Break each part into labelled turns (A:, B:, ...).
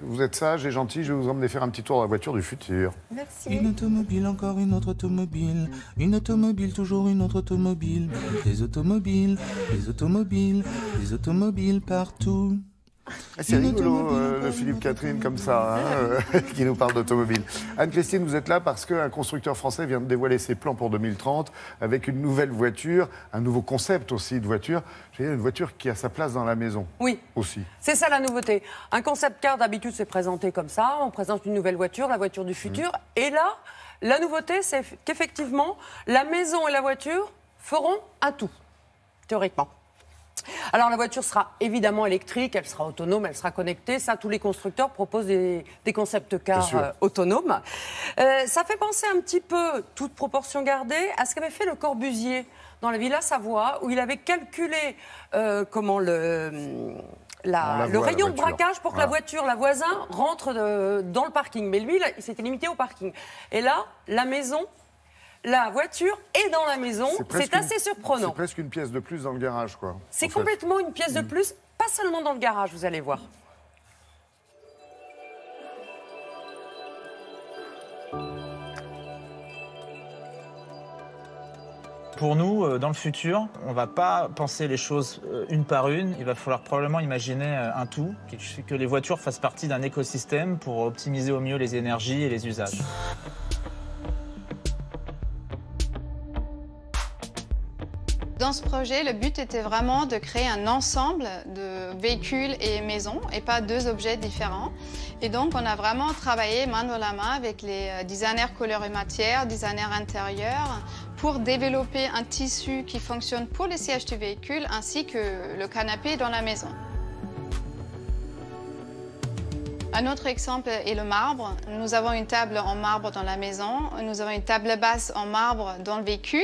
A: Vous êtes sage et gentil, je vais vous emmener faire un petit tour dans la voiture du futur.
B: Merci.
C: Une automobile, encore une autre automobile. Une automobile, toujours une autre automobile. Des automobiles, des automobiles, des automobiles partout.
A: C'est rigolo, le Philippe Catherine comme ça, qui nous parle d'automobile. Anne-Christine, vous êtes là parce qu'un constructeur français vient de dévoiler ses plans pour 2030 avec une nouvelle voiture, un nouveau concept aussi de voiture. J'ai une voiture qui a sa place dans la maison.
B: Oui.
A: Aussi.
B: C'est ça la nouveauté. Un concept car, d'habitude, c'est présenté comme ça. On présente une nouvelle voiture, la voiture du futur. Et là, la nouveauté, c'est qu'effectivement, la maison et la voiture feront un tout, théoriquement. Alors la voiture sera évidemment électrique, elle sera autonome, elle sera connectée. Ça, tous les constructeurs proposent des concept cars autonomes. Ça fait penser un petit peu, toute proportion gardée, à ce qu'avait fait Le Corbusier dans la Villa Savoie, où il avait calculé le rayon de braquage pour que la voiture, la voisin, rentre dans le parking. Mais lui, il s'était limité au parking. Et là, la maison... La voiture est dans la maison, c'est assez surprenant.
A: C'est presque une pièce de plus dans le garage, quoi.
B: C'est complètement une pièce de plus, pas seulement dans le garage, vous allez voir.
D: Pour nous, dans le futur, on ne va pas penser les choses une par une. Il va falloir probablement imaginer un tout, que les voitures fassent partie d'un écosystème pour optimiser au mieux les énergies et les usages.
E: Dans ce projet, le but était vraiment de créer un ensemble de véhicules et maisons et pas deux objets différents. Et donc, on a vraiment travaillé main dans la main avec les designers colorimétriques, designers intérieurs pour développer un tissu qui fonctionne pour les sièges du véhicule ainsi que le canapé dans la maison. Un autre exemple est le marbre. Nous avons une table en marbre dans la maison, nous avons une table basse en marbre dans le véhicule.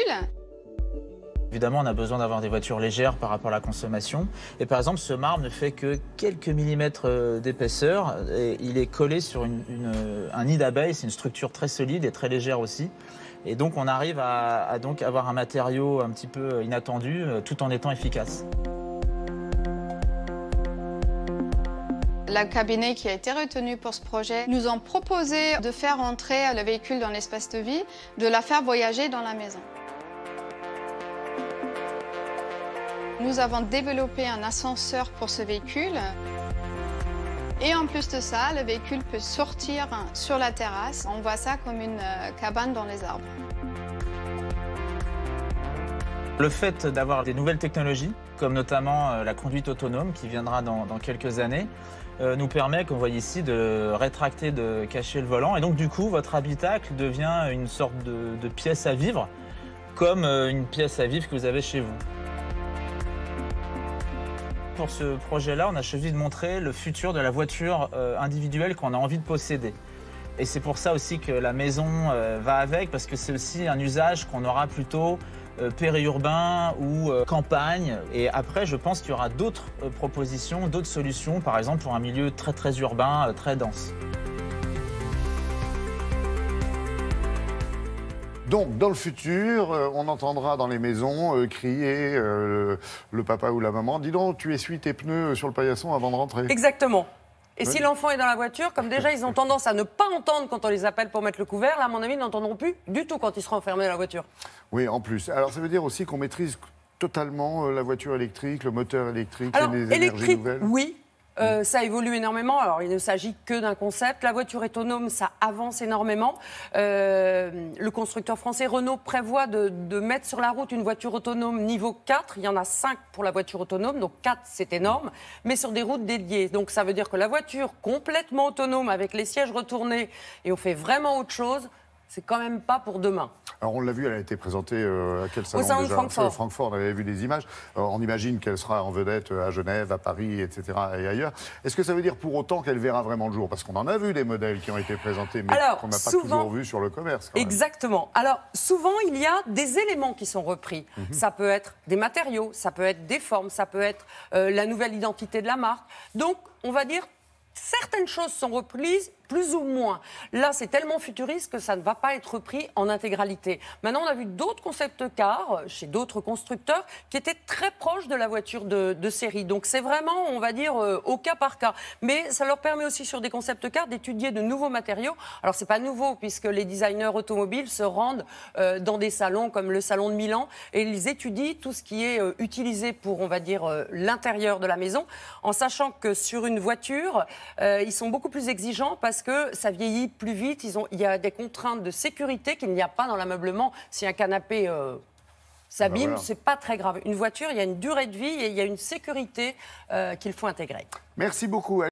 D: Évidemment, on a besoin d'avoir des voitures légères par rapport à la consommation. Et par exemple, ce marbre ne fait que quelques millimètres d'épaisseur. Et il est collé sur un nid d'abeille. C'est une structure très solide et très légère aussi. Et donc, on arrive à donc avoir un matériau un petit peu inattendu tout en étant efficace.
E: Le cabinet qui a été retenu pour ce projet nous ont proposé de faire entrer le véhicule dans l'espace de vie, de la faire voyager dans la maison. Nous avons développé un ascenseur pour ce véhicule. Et en plus de ça, le véhicule peut sortir sur la terrasse. On voit ça comme une cabane dans les arbres.
D: Le fait d'avoir des nouvelles technologies, comme notamment la conduite autonome qui viendra dans quelques années, nous permet, comme vous voyez ici, de rétracter, de cacher le volant. Et donc du coup, votre habitacle devient une sorte de pièce à vivre, comme une pièce à vivre que vous avez chez vous. Pour ce projet-là, on a choisi de montrer le futur de la voiture individuelle qu'on a envie de posséder. Et c'est pour ça aussi que la maison va avec, parce que c'est aussi un usage qu'on aura plutôt périurbain ou campagne. Et après, je pense qu'il y aura d'autres propositions, d'autres solutions, par exemple pour un milieu très très urbain, très dense.
A: Donc, dans le futur, on entendra dans les maisons crier le papa ou la maman. Dis donc, tu essuies tes pneus sur le paillasson avant de rentrer.
B: Exactement. Et si l'enfant est dans la voiture, comme déjà ils ont tendance à ne pas entendre quand on les appelle pour mettre le couvert, là, à mon avis, ils n'entendront plus du tout quand ils seront enfermés dans la voiture.
A: Oui, en plus. Alors, ça veut dire aussi qu'on maîtrise totalement la voiture électrique, le moteur électrique,
B: alors,
A: les énergies nouvelles.
B: Oui. Ça évolue énormément. Alors, il ne s'agit que d'un concept. La voiture autonome, ça avance énormément. Le constructeur français Renault prévoit de mettre sur la route une voiture autonome niveau 4. Il y en a 5 pour la voiture autonome, donc 4, c'est énorme, mais sur des routes dédiées. Donc, ça veut dire que la voiture complètement autonome, avec les sièges retournés, et on fait vraiment autre chose, c'est quand même pas pour demain.
A: Alors on l'a vu, elle a été présentée à quel salon
B: au salon
A: déjà?
B: de Francfort.
A: Francfort, on avait vu des images. On imagine qu'elle sera en vedette à Genève, à Paris, etc. et ailleurs. Est-ce que ça veut dire pour autant qu'elle verra vraiment le jour? Parce qu'on en a vu des modèles qui ont été présentés, mais qu'on n'a pas toujours vu sur le commerce.
B: Exactement. Alors souvent, il y a des éléments qui sont repris. Ça peut être des matériaux, ça peut être des formes, ça peut être la nouvelle identité de la marque. Donc, on va dire, certaines choses sont reprises plus ou moins. Là, c'est tellement futuriste que ça ne va pas être pris en intégralité. Maintenant, on a vu d'autres concept cars chez d'autres constructeurs qui étaient très proches de la voiture de série. Donc, c'est vraiment, on va dire, au cas par cas. Mais ça leur permet aussi sur des concept cars d'étudier de nouveaux matériaux. Alors, c'est pas nouveau puisque les designers automobiles se rendent dans des salons comme le salon de Milan et ils étudient tout ce qui est utilisé pour, on va dire, l'intérieur de la maison, en sachant que sur une voiture, ils sont beaucoup plus exigeants parce que ça vieillit plus vite. Il y a des contraintes de sécurité qu'il n'y a pas dans l'ameublement. Si un canapé s'abîme,
A: voilà.
B: c'est pas très grave. Une voiture, il y a une durée de vie et il y a une sécurité qu'il faut intégrer.
A: Merci beaucoup.